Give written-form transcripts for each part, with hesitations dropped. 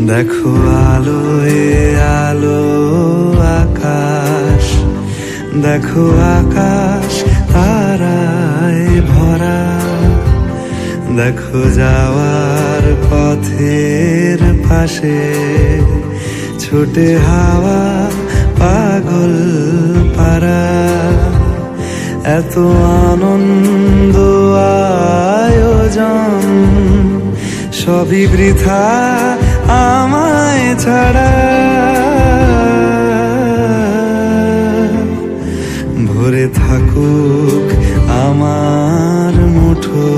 দেখো আলোয় আলো আকাশ, দেখো আকাশ তারায় ভরা। দেখো যাওয়ার পথের পাশে ছোটে হাওয়া পাগল পারা। এত আনন্দ আয়োজন সবই বৃথা আমায় ছাড়া। ভরে থাকুক আমার মুঠো,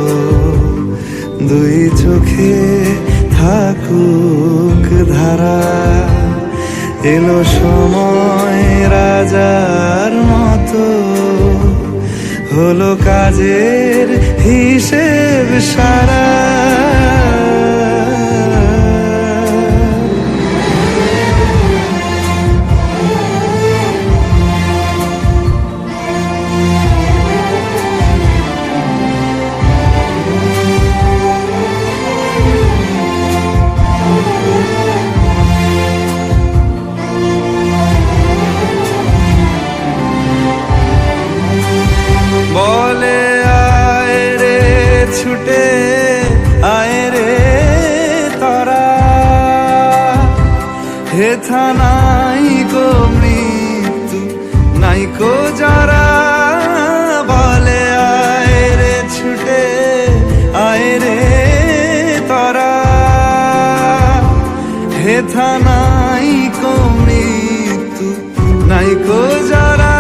দুই চোখে থাকুক ধারা। এলো সময় রাজার মতো, হলো কাজের হিসেব সারা। বলে আয় রে ছুটে আয় রে তারা, হেথা নাই কো মৃত্যু নাই কো যারা। বলে আয় রে ছুটে আয় রে তারা, হেথা নাই কো মৃত্যু নাই কো যারা।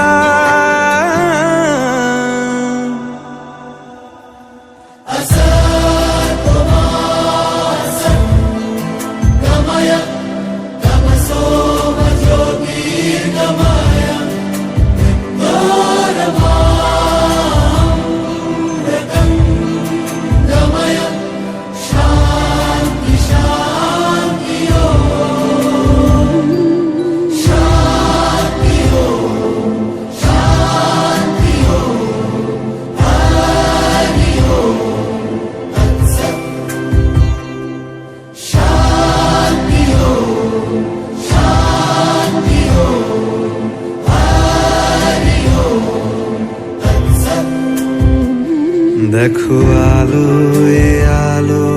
দেখো আলোয় আলো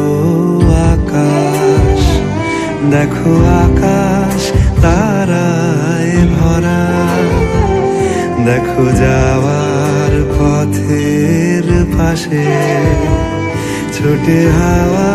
আকাশ, দেখো আকাশ তারায় ভরা। দেখো যাওয়ার পথের পাশে ছোটে হাওয়া